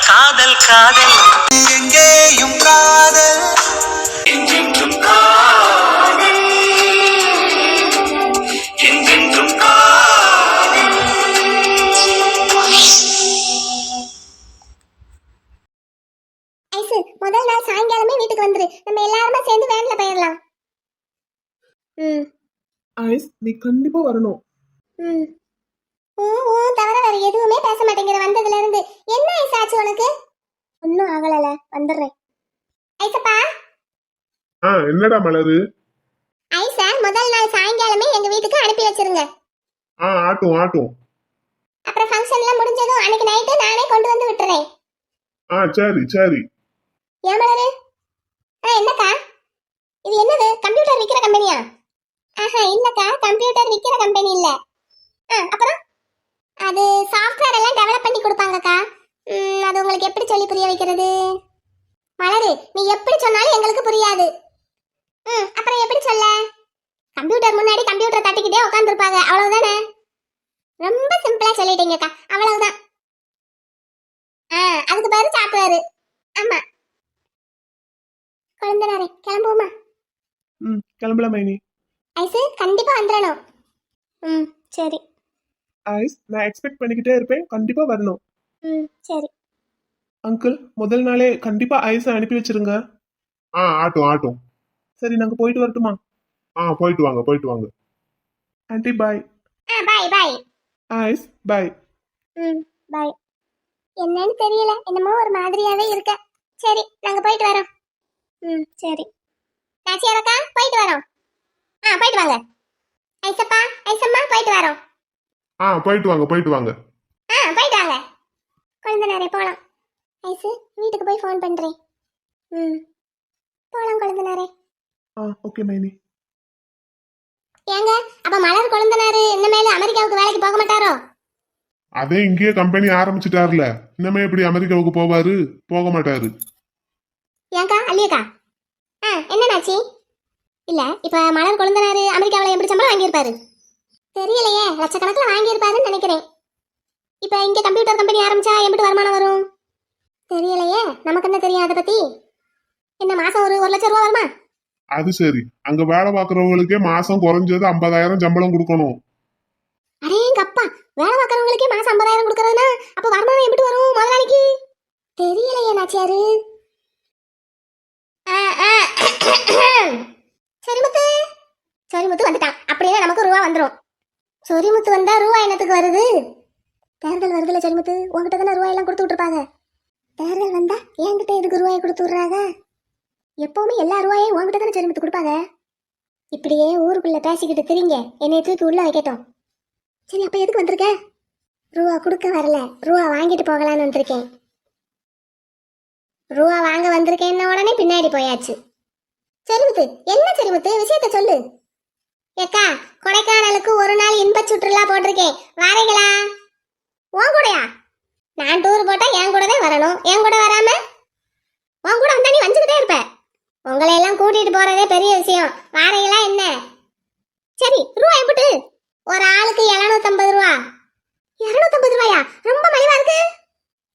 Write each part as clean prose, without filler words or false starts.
காதல் காதல் எங்கேயும் காதல் என்றென்றும் காதல் என்றென்றும் காதல். ஐசு, முதல் நாள் சாயங்காலமே வீட்டுக்கு வந்துரு. நம்ம எல்லாருமே சேர்ந்து வேன்ல போயிடலாம். ஐஸ், நீ கண்டிப்பா வரணும். தவிர வேற எதுவுமே பேச மாட்டேங்கிற வந்ததுல இருந்து. என்ன ஐஸ் ஆச்சு உனக்கு? ஒன்னும் ஆகலல, வந்துடுறேன். ஐசப்பா. என்னடா மலரு? ஐச முதல் நாள் சாயங்காலமே எங்க வீட்டுக்கு அனுப்பி வச்சிருங்க. ஆட்டும் ஆட்டும். அப்புறம் ஃபங்க்ஷன்லாம் முடிஞ்சதும் அன்னைக்கு நைட்டு நானே கொண்டு வந்து விட்டுறேன். சரி சரி. ஏன் மலரு? என்னக்கா இது? என்னது, கம்ப்யூட்டர் விக்கிற கம்பெனியா? இல்லக்கா, கம்ப்யூட்டர் விக்கிற கம்பெனி இல்ல. அப்புறம் அது சாஃப்ட்வேர் எல்லாம் டெவலப் பண்ணி கொடுப்பாங்கக்கா. அது உங்களுக்கு எப்படி சொல்லி புரிய வைக்கிறது? மலரு, நீ எப்படி சொன்னாலும் எங்களுக்கு புரியாது. அப்புறம் எப்படி சொல்ல? கம்ப்யூட்டர் முன்னாடி கம்ப்யூட்டர் தட்டிக்கிட்டே உட்காந்துருப்பாங்க, அவ்வளவுதானே? ரொம்ப சிம்பிளா சொல்லிட்டீங்கக்கா, அவ்வளவுதான். அதுக்கு பேரு சாஃப்ட்வேர். ஆமா. குழந்தைனாரே, கிளம்புவோமா? கிளம்பல மைனி. ஐசு, கண்டிப்பா வந்துடணும். சரி. ஐஸ், நான் எக்ஸ்பெக்ட் பண்ணிக்கிட்டே இருப்பேன், கண்டிப்பா வரணும். சரி. அங்கிள், முதல் நாளே கண்டிப்பா ஐஸை அனுப்பி வச்சிருங்க. ஆட்டும் ஆட்டும். சரி, நாங்க போயிட்டு வரட்டுமா? போயிட்டு வாங்க போயிட்டு வாங்க. Aunty bye. பாய் பாய். Ice boy. பாய். என்னன்னு தெரியல, என்னமோ ஒரு மாதிரியாவே இருக்க. சரி, நாங்க போயிட்டு வரோம். சரி. நாச்சியாரக்கா, போயிட்டு வரோம். போயிட்டு வாங்க. ஐசப்பா, ஐசம்மா, போயிட்டு வரோம். போயிட்டு வாங்க போயிட்டு வாங்க. போயிட்டு வாங்க. குழந்தை நேரே போலாம். ஐசு, வீட்டுக்கு போய் ஃபோன் பண்றேன். போலாம் குழந்தை நேரே. ஓகே மைனி. ஏங்க, அப்ப மலர் குழந்தனாரு இனிமேல் அமெரிக்காவுக்கு வேலைக்கு போக மாட்டாரோ? அதே இங்கேயே கம்பெனி ஆரம்பிச்சிட்டாருல, இன்னமே எப்படி அமெரிக்காவுக்கு போவாரு? போக மாட்டாரு. ஏங்கா, அல்லியக்கா, என்னன்னாச்சு? இல்ல, இப்ப மலர் குழந்தனாரு அமெரிக்காவில எப்படி சம்பளம் வாங்கியிருப்பாரு? தெரியலையே, லட்சக்கணக்கில் வாங்கியிருப்பாருன்னு நினைக்கிறேன். இப்ப இங்க கம்ப்யூட்டர் கம்பெனி ஆரம்பிச்சா எப்படி வருமானம் வரும்? தெரியலையே, நமக்கு என்ன தெரியும் அதை பத்தி? என்ன மாசம் ஒரு 1,00,000 ரூபா வருமா? அது சரி, அங்க வேலை பாக்குறவங்களுக்கே மாசம் குறைஞ்சது 50,000 சம்பளம் கொடுக்கணும். அடேங்க அப்பா, வேலை பாக்குறவங்களுக்கே மாசம் 50,000 கொடுக்கறதுனா அப்ப வருமானம் எப்படி வரும் முதலாளிக்கு? தெரியலையே நாச்சியாரு. சரிமுத்து, சரிமுத்து வந்துட்டான். அப்படியே நமக்கு ரூபா வந்துடும். சொரிமுத்து வந்தா ரூபா என்னத்துக்கு வருது? தேர்தல் வருதுல சரிமுத்து, உங்ககிட்ட தானே ரூபாய் எல்லாம் கொடுத்து விட்டுருப்பாங்க. தேர்தல் வந்தா என்கிட்ட எதுக்கு ரூபாயை கொடுத்து விடுறாங்க? எப்பவுமே எல்லா ரூபாயும் உங்ககிட்ட தானே சரிமுத்து கொடுப்பாங்க. இப்படியே ஊருக்குள்ள பேசிக்கிட்டு திரிங்க, என்னை தூக்கி உள்ள வைக்கட்டும். சரி, அப்ப எதுக்கு வந்திருக்க? ரூபா கொடுக்க வரல, ரூபா வாங்கிட்டு போகலான்னு வந்திருக்கேன். ரூபா வாங்க வந்திருக்கேன்ன உடனே பின்னாடி போயாச்சு. சரிமுத்து, என்ன சரிமுத்து, விஷயத்த சொல்லு. ஏக்கா, கொடைக்கானலுக்கு ஒரு நாள் இன்ப சுற்றுலா போட்டிருக்கேன், வாரீங்களா? உன் கூடயா? நான் டூர் போட்டா என் கூட தான் வரணும். என் கூட வராம உன் கூட வந்தா நீ வஞ்சுக்கிட்டே இருப்ப. உங்களை எல்லாம் கூட்டிட்டு போறதே பெரிய விஷயம், வாரீங்களா என்ன? சரி, ரூபா எப்படி? ஒரு ஆளுக்கு 750 ரூபா. 250 ரூபாயா? ரொம்ப மலிவா இருக்கு.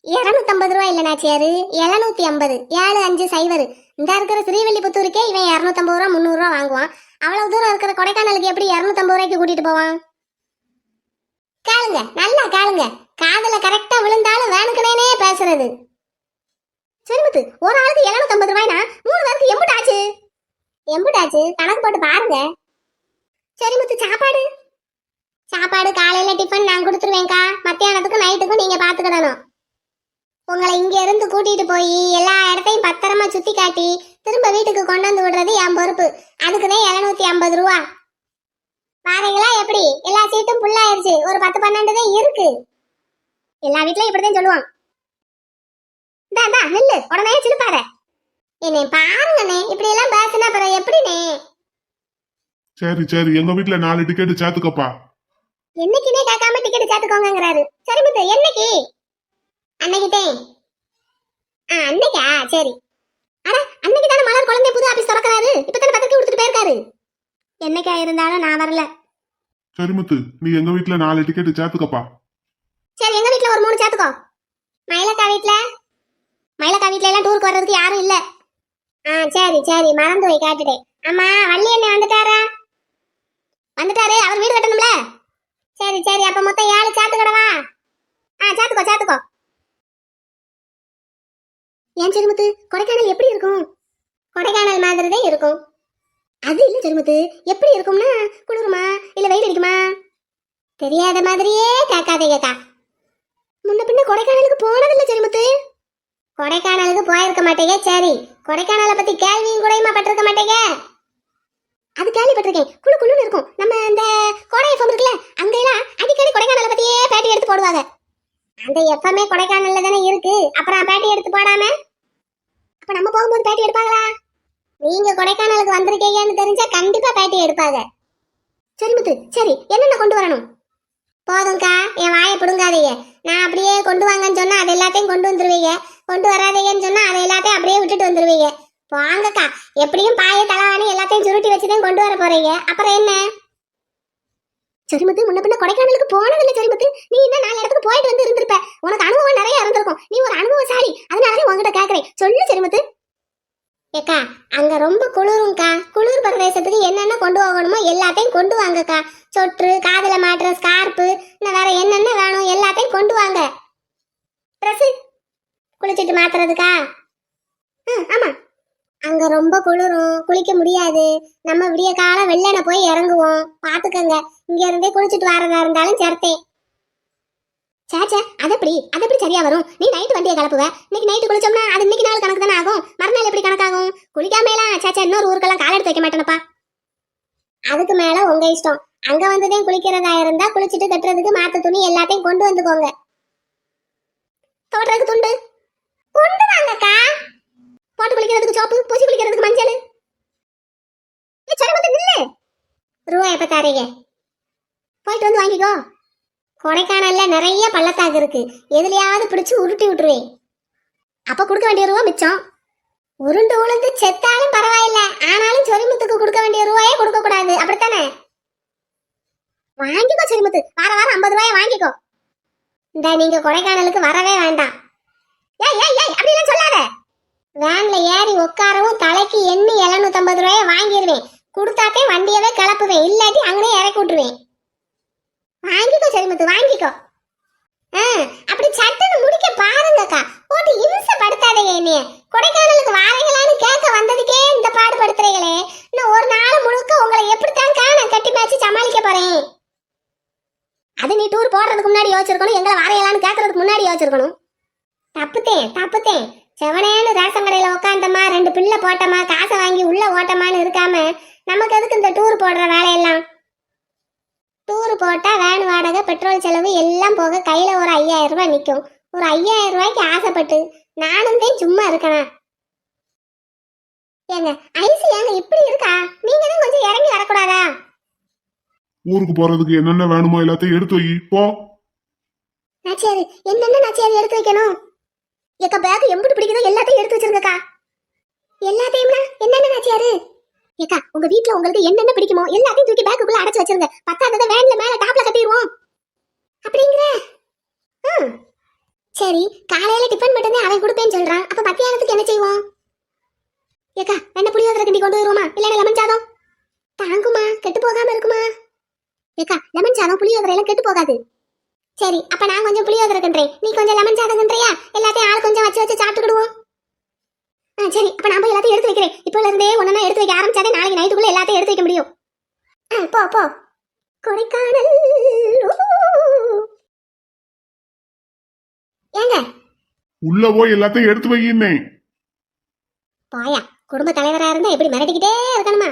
250 ரூபாய் இல்ல நாச்சியாரு, 750. 7550. இந்த இருக்கிற ஸ்ரீவில்லிபுத்தூருக்கே இவன் 250 ரூபா 300 ரூபா வாங்குவான். அவ்வளவு தூரம் இருக்கிற கொடைக்கானலுக்கு எப்படி 250 ரூபாய்க்கு கூட்டிட்டு போவான்? கேளுங்க, நல்லா கேளுங்க, காதல கரெக்டா விழுந்தாலும் வேணுக்குனே பேசுறது. சரிமுத்து, ஒரு ஆளுக்கு 750 ரூபாய்னா 3 பேருக்கு எம்புட்டாச்சு? எம்புட்டாச்சு கணக்கு போட்டு பாருங்க. சரிமுத்து, சாப்பாடு? சாப்பாடு காலையில டிஃபன் நான் கொடுத்துருவேன்க்கா. மத்தியானத்துக்கும் நைட்டுக்கும் நீங்க பாத்துக்கிடணும். உங்களை இங்க இருந்து கூட்டிட்டு போய் எல்லா இடத்தையும் பத்திரமா சுத்தி காட்டி திரும்ப வீட்டுக்கு கொண்டு வந்து விடுறது என் பொறுப்பு. அதுக்குதான் 750 ரூபா. பாருங்களா எப்படி? எல்லா சீட்டும் புல்லாயிருச்சு, ஒரு 10-12 தான் இருக்கு. எல்லா வீட்லயும் இப்படிதான் சொல்லுவான். நில்லு, உடனே சிலுப்பாத. என்னை பாருங்கண்ணே, இப்படி எல்லாம் பேசினா அப்புறம் எப்படினே? சரி சரி, எங்க வீட்டுல 4 டிக்கெட் சேர்த்துக்கப்பா. என்னைக்குனே கேட்காம டிக்கெட் சேர்த்துக்கோங்கிறாரு. சரி முத்து, என்னைக்கு? அன்னைக்குதே. அன்னைக்கா? சரி. அட, அன்னைக்கு தானே மலர் குழந்தை புது ஆபீஸ் திறக்கறாரு. இப்பதானே பத்திரிக்கை கொடுத்துட்டு போயிருக்காரு. என்னைக்கா இருந்தாலும் நான் வரல. சரிமுத்து, நீ எங்க வீட்டுல 4 டிக்கெட் சேர்த்துக்கப்பா. சரி, எங்க வீட்டுல ஒரு 3 சேர்த்துக்கோ. மயிலக்கா வீட்டுல மயிலக்கா வீட்ல எல்லாம் டூருக்கு வர்றதுக்கு யாரும் இல்ல. சரி சரி, மறந்து போய் காட்டுட்டேன். ஆமா, வள்ளி அண்ணன் வந்துட்டாரா? வந்துட்டாரு, அவர் வீடு கட்டணும்ல. சரி சரி, அப்ப மொத்தம் 7 சாத்துக்கடவா? சாத்துக்கோ சாத்துக்கோ. ஏன் செருமுத்து, கொடைக்கானல் எப்படி இருக்கும்? கொடைக்கானல் மாதிரி தான் இருக்கும். அது இல்ல செருமுத்து, எப்படி இருக்கும்னா குளிருமா இல்ல வெயில் அடிக்குமா? தெரியாத மாதிரியே கேட்காதீங்கக்கா. முன்ன பின்ன கொடைக்கானலுக்கு போனதில்ல செருமுத்து. கொடைக்கானலுக்கு போயிருக்க மாட்டேங்க. சரி, கொடைக்கானலை பத்தி கேள்வியும் கூடயுமா பட்டிருக்க மாட்டேங்க? அது கேள்விப்பட்டிருக்கேன். குழு குழுன்னு இருக்கும். நம்ம அந்த கோடை எஃப்எம் இருக்குல்ல, அங்கெல்லாம் அடிக்கடி கொடைக்கானலை பத்தியே பேட்டி எடுத்து போடுவாங்க. அந்த எஃப்எம்மே கொடைக்கானல்ல தானே இருக்கு, அப்புறம் பேட்டி எடுத்து போடாம அப்ப நம்ம போகும்போது பேட்டி எடுப்பாங்களா? நீங்க கொடைக்கானலுக்கு வந்திருக்கீங்கன்னு தெரிஞ்சா கண்டிப்பா பேட்டி எடுப்பாங்க. சரி முத்து, சரி, என்னென்ன கொண்டு வரணும்? போதும்க்கா, என் வாயை பிடுங்காதீங்க. நான் அப்படியே கொண்டு வாங்கன்னு சொன்னா அது எல்லாத்தையும் கொண்டு வந்துருவீங்க, கொண்டு வராதீங்கன்னு சொன்னா அதை எல்லாத்தையும் அப்படியே விட்டுட்டு வந்துருவீங்க. வாங்கக்கா, எப்படியும் பாய தலைவாணி எல்லாத்தையும் சுருட்டி வச்சுதான் கொண்டு வர போறீங்க, அப்புறம் என்ன? சரிமுத்து, முன்ன பின்ன கொடைக்கானலுக்கு போனதில்லை சரிமுத்து. நீ இன்னும் 4 இடத்துக்கு போயிட்டு வந்து இருந்திருப்ப, உனக்கு அனுபவம் நிறைய இருந்திருக்கும். நீ ஒரு அனுபவசாலி, அதனாலதான் உங்ககிட்ட கேட்கறேன். சொல்லு சரிமுத்து. ஏக்கா, அங்க ரொம்ப குளிரும்க்கா. குளிர் பிரதேசத்துக்கு என்னென்ன கொண்டு போகணுமோ எல்லாத்தையும் கொண்டு வாங்கக்கா. சொற்று, காதுல மாட்டுற ஸ்கார்ப்பு, இன்னும் வேற என்னென்ன வேணும் எல்லாத்தையும் கொண்டு வாங்க. ட்ரெஸ் குளிச்சுட்டு மாத்துறதுக்கா? ஆமா. அங்க ரொம்ப குளிரும், குளிக்க முடியாது. நம்ம விடிய காலம் வெள்ளன போய் இறங்குவோம், பாத்துக்கங்க. இங்க இருந்தே குளிச்சுட்டு வரதா இருந்தாலும் சேர்த்தேன். சேச்சே, அது எப்படி சரியா வரும்? நீ நைட்டு வண்டியை கிளப்புவ. இன்னைக்கு நைட்டு குளிச்சோம்னா அது இன்னைக்கு நாள் கணக்கு தானே ஆகும், மறுநாள் எப்படி கணக்காகும்? குளிக்காமலாம் சேச்சா இன்னொரு ஊருக்கெல்லாம் கால் எடுத்து வைக்க மாட்டேனப்பா. அதுக்கு மேல உங்க இஷ்டம். அங்க வந்துதான் குளிக்கிறதா இருந்தா குளிச்சுட்டு கட்டுறதுக்கு மாத்த துணி எல்லாத்தையும் கொண்டு வந்துக்கோங்க. தோட்டத்துக்கு துண்டு கொண்டு வாங்கக்கா. போட்டு குளிக்கிறதுக்கு சோப்பு, பூசி குளிக்கிறதுக்கு மஞ்சள். சரி வந்து நில்லு. ரூபாய் எப்ப தாரீங்க? போயிட்டு வந்து வாங்கிக்கோ. கொடைக்கானல்ல நிறைய பள்ளத்தாக்கு இருக்கு, எதுலயாவது பிடிச்சு உருட்டி விட்டுருவேன். அப்ப கொடுக்க வேண்டிய ரூபா மிச்சம். உருண்டு உளுந்து செத்தாலும் பரவாயில்ல, ஆனாலும் சொரிமுத்துக்கு கொடுக்க வேண்டிய ரூபாயே கொடுக்க கூடாது, அப்படித்தானே? வாங்கிக்கோ சொரிமுத்து, வார வாரம் 50 ரூபாயை வாங்கிக்கோ. இந்த நீங்க கொடைக்கானலுக்கு வரவே வேண்டாம். ஏய் ஏய் ஏய், அப்படிலாம் சொல்லாத. வேன்ல ஏறி உட்காரவும் தலைக்கு எண்ணி 750 ரூபாயை வாங்கிடுவேன். கொடுத்தாத்தே வண்டியவே கிளப்புவேன், இல்லாட்டி அங்கனே இறக்கி விட்டுருவேன். வாங்கிக்கோ சரிமுத்து, வாங்கிக்கோ. அப்படி சட்டுன்னு முடிக்க பாருங்கக்கா, போட்டு இம்சப்படுத்தாதீங்க என்னைய. கொடைக்கானலுக்கு வாரீங்களான்னு கேட்க வந்ததுக்கே இந்த பாடுபடுத்துறீங்களே, இன்னும் ஒரு நாள் முழுக்க உங்களை எப்படித்தான் நான் கட்டி மேய்ச்சி சமாளிக்க போறேன்? அது நீ டூர் போடுறதுக்கு முன்னாடி யோசிச்சிருக்கணும், எங்களை வாரையலான்னு கேட்கறதுக்கு முன்னாடி யோசிச்சிருக்கணும். தப்புத்தேன். செவனேன்னு ரேஷன் கடையில உட்காந்தமா 2 பிள்ளை போட்டமா காசை வாங்கி உள்ள ஓட்டமான்னு இருக்காம நமக்கு எதுக்கு இந்த டூர் போடுற வேலையெல்லாம்? டூர் போட்டா வேன் வாடகை, பெட்ரோல் செலவு எல்லாம் போக கையில ஒரு 5000 ரூபாய் நிற்கும். ஒரு 5000 ரூபாய்க்கு ஆசைப்பட்டு நானும் தான் சும்மா இருக்கேனா? ஏங்க ஐசி ஏங்க இப்படி இருக்கா? நீங்க தான் கொஞ்சம் இறங்கி வரக்கூடாதா? ஊருக்கு போறதுக்கு என்னென்ன வேணுமோ எல்லாத்தையும் எடுத்து வை போ. நாச்சியாரு, என்னென்ன நாச்சியாரு எடுத்து வைக்கணும்? ஏக்கா, பேக் எம்புட்டு பிடிக்குதோ எல்லாத்தையும் எடுத்து வச்சிருங்கக்கா. எல்லாத்தையும்னா என்னென்ன நாச்சியாரு? ஏக்கா, உங்க வீட்ல உங்களுக்கு என்னென்ன பிடிக்குமோ எல்லாத்தையும் தூக்கி பேக்குக்குள்ள அடைச்சு வச்சிருங்க. பத்தாதத வேன்ல மேல டாப்ல கட்டிடுவோம். அப்படிங்கிற? சரி, காலையில டிஃபன் மட்டும்தான் அவன் கொடுப்பேன்னு சொல்றான், அப்ப மத்தியானத்துக்கு என்ன செய்வோம்? ஏக்கா, என்ன புளியோதரை கிண்டி கொண்டு வருவோமா, இல்ல லெமன் சாதம்? தாங்குமா, கெட்டு போகாம இருக்குமா? ஏக்கா, லெமன் சாதம் புளியோதரை எல்லாம் கெட்டு போகாது. சரி, அப்ப நான் கொஞ்சம் புளியோதரை கிண்டுறேன், நீ கொஞ்சம் லெமன் சாதம் கிண்டுறியா? எல்லாத்தையும் ஆள் கொஞ்சம் வச்சு சாப்பிட்டுக்கிடுவோம். சரி, அப்ப நான் போய் எல்லாத்தையும் எடுத்து வைக்கிறேன். இப்போல இருந்தே ஒன்னா எடுத்து வைக்க ஆரம்பிச்சாதே நாளைக்கு நைட்டுக்குள்ள எல்லாத்தையும் எடுத்து வைக்க முடியும். போ. கொடைக்கானல் ஏங்க உள்ள போய் எல்லாத்தையும் எடுத்து வையினே. போயா, குடும்ப தலைவரா இருந்தா எப்படி மிரட்டிக்கிட்டே இருக்கணுமா?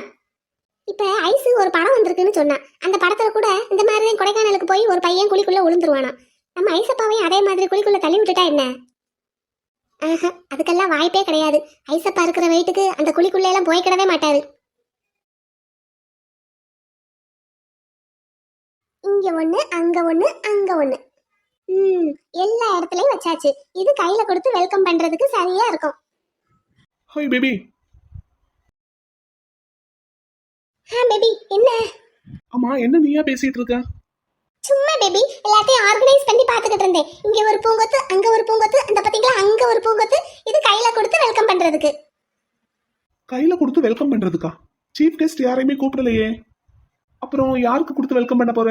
இப்ப ஐஸ் ஒரு படம் வந்திருக்குன்னு சொன்னா, அந்த படத்துல கூட இந்த மாதிரி கொடைக்கானலுக்கு போய் ஒரு பையன் குழிக்குள்ள விழுந்துருவானா. நம்ம ஐசப்பாவையும் அதே மாதிரி குழிக்குள்ள தள்ளி விட்டுட்டா என்ன? அதுக்கெல்லாம் வாய்ப்பே கிடையாது. ஐசப்பா இருக்கிற வெயிட்டுக்கு அந்த குழிக்குள்ள எல்லாம் போய்க்கிடவே மாட்டாரு. இங்க ஒண்ணு, அங்க ஒண்ணு, அங்க ஒண்ணு. எல்லா இடத்துலயும் வச்சாச்சு. இது கையில கொடுத்து வெல்கம் பண்றதுக்கு சரியா இருக்கும். Hi baby. பேபி, என்ன? ஆமா, என்ன நீயா பேசிட்டு இருக்க? சும்மா பேபி எல்லாத்தையும் ஆர்கனைஸ் பண்ணி பார்த்துக்கிட்டு இருந்தேன். இங்க ஒரு பூங்கொத்து, அங்க ஒரு பூங்கொத்து, அந்த பாத்தீங்களா அங்க ஒரு பூங்கொத்து. இது கையில கொடுத்து வெல்கம் பண்றதுக்கு. கையில கொடுத்து வெல்கம் பண்றதுக்கா? சீஃப் கெஸ்ட் யாரையுமே கூப்பிடலையே. அப்புறம் யாருக்கு கொடுத்து வெல்கம் பண்ண போற?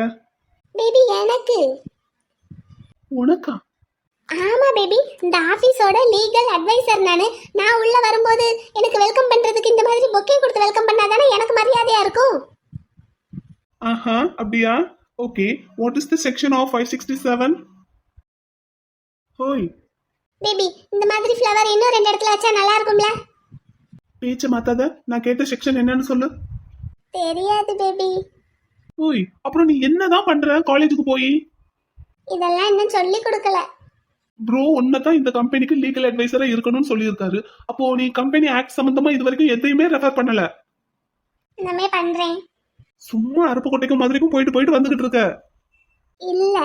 பேபி எனக்கு. உனக்கா? ஆமா பேபி, இந்த ஆபீஸோட லீகல் அட்வைசர் நானு. நான் உள்ள வரும்போது எனக்கு வெல்கம் பண்றதுக்கு இந்த மாதிரி பொக்கே கொடுத்து வெல்கம் பண்ணாதானே எனக்கு மரியாதையா இருக்கும். ஆஹா, அப்படியா? Okay, what is the section of 567? ஹோய், பேபி இந்த மாதிரி ஃப்ளவர் இன்னும் 2 இடத்துல வச்சா நல்லா இருக்கும்ல? பேச்ச மாத்தாத. நான் கேட்ட செக்ஷன் என்னன்னு சொல்லு. தெரியாது பேபி. ஓய், அப்புறம் நீ என்னதான் பண்ற காலேஜுக்கு போய்? இதெல்லாம் இன்னும் சொல்லி கொடுக்கல. ப்ரோ உன்னதான் இந்த கம்பெனிக்கு லீகல் அட்வைசரா இருக்கணும்னு சொல்லியிருக்காரு. அப்போ நீ கம்பெனி ஆக்ட் சம்பந்தமா இது வரைக்கும் எதையுமே ரெஃபர் பண்ணல. இனிமே பண்றேன். சும்மா அருப்புக்கோட்டைக்கும் மதுரைக்கும் போயிட்டு போயிட்டு வந்துகிட்டு இருக்க. இல்ல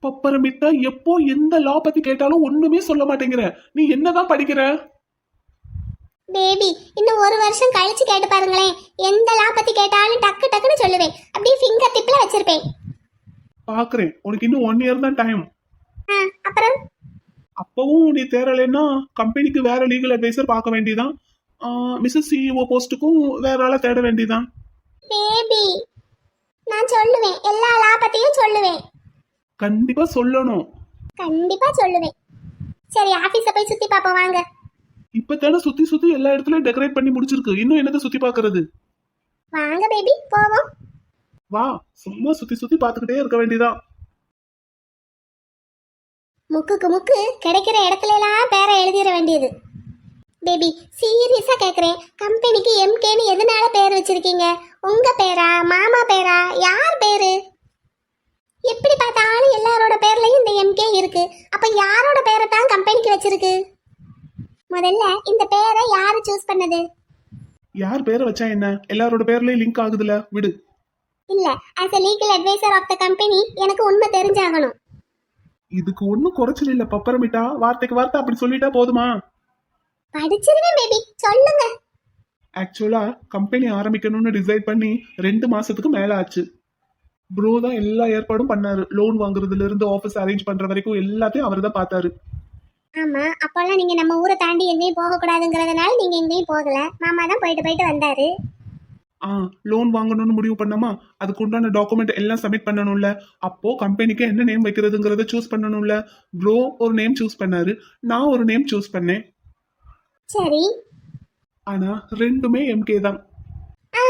பப்பரமிட்டா எப்போ எந்த லா பத்தி கேட்டாலும் ஒண்ணுமே சொல்ல மாட்டேங்கிற. நீ என்னதான் படிக்கிற? பேபி இன்னும் 1 வருஷம் கழிச்சு கேட்டு பாருங்களேன். எந்த லா பத்தி கேட்டாலும் டக்கு டக்குன்னு சொல்லுவேன். அப்படியே ஃபிங்கர் டிப்ல வச்சிருப்பேன். பாக்குறேன், உனக்கு இன்னும் 1 இயர் தான் டைம். அப்புறம் அப்பவும் நீ தேரலைன்னா கம்பெனிக்கு வேற லீகல் அட்வைசர் பார்க்க வேண்டியதான். மிஸ்ஸஸ் சிஇஓ போஸ்ட்டுக்கும் வேற ஆளை தேட வேண்டியதான். பேபி நான் சொல்லுவேன், எல்லா லா பத்தியும் சொல்லுவேன். கண்டிப்பா சொல்லணும். கண்டிப்பா சொல்லுவேன். சரி ஆபீஸ போய் சுத்தி பாப்போம் வாங்க. இப்பதானே சுத்தி சுத்தி எல்லா இடத்துலயும் டெக்கரேட் பண்ணி முடிச்சிருக்கு. இன்னும் என்னத்தை சுத்தி பாக்குறது? வாங்க பேபி போவோம். வா, சும்மா சுத்தி சுத்தி பாத்துக்கிட்டே இருக்க வேண்டியதான். முக்குக்கு முக்கு கிடைக்கிற இடத்துல எல்லாம் பேரை எழுதிட வேண்டியது. பேபி சீரியஸா கேக்குறேன், கம்பெனிக்கு எம்கேன்னு எதனால பேர் வச்சிருக்கீங்க? உங்க பேரா, மாமா பேரா, யார் பேரு? எப்படி பார்த்தாலும் எல்லாரோட பேர்லயும் இந்த எம்கே இருக்கு. அப்ப யாரோட பேரை தான் கம்பெனிக்கு வச்சிருக்கு? முதல்ல இந்த பேரை யாரு சூஸ் பண்ணது? யார் பேரை வச்சா என்ன, எல்லாரோட பேர்லயும் லிங்க் ஆகுதுல, விடு. இல்ல, as a legal advisor of the company எனக்கு உண்மை தெரிஞ்சாகணும். இதுக்கு ஒன்னும் குறைச்சல் இல்ல பப்பரமிட்டா. வார்த்தைக்கு வார்த்தை அப்படி சொல்லிட்டா போதுமா? படிச்சிருவேன் பேபி, சொல்லுங்க. ஆக்சுவலா கம்பெனி ஆரம்பிக்கணும்னு டிசைட் பண்ணி 2 மாசத்துக்கு மேல ஆச்சு. ப்ரோ தான் எல்லா ஏற்பாடும் பண்ணாரு. லோன் வாங்குறதுல இருந்து ஆபீஸ் அரேஞ்ச் பண்ற வரைக்கும் எல்லாத்தையும் அவர் தான் பார்த்தாரு. ஆமா, அப்பெல்லாம் நீங்க நம்ம ஊரை தாண்டி எங்கேயும் போக கூடாதுங்கிறதுனால நீங்க எங்கேயும் போகல. மாமா தான் போயிட்டு போயிட்டு வந்தாரு. லோன் வாங்கணும்னு முடிவு பண்ணோமா, அதுக்கு உண்டான டாக்குமெண்ட் எல்லாம் சப்மிட் பண்ணணும்ல. அப்போ கம்பெனிக்கு என்ன நேம் வைக்கிறதுங்கிறத சூஸ் பண்ணணும்ல. ப்ரோ ஒரு நேம் சூஸ் பண்ணாரு, நான் ஒரு நேம் சூஸ் பண்ணேன். சரி. ஆனா 2மே எம்கே தான். ஆ,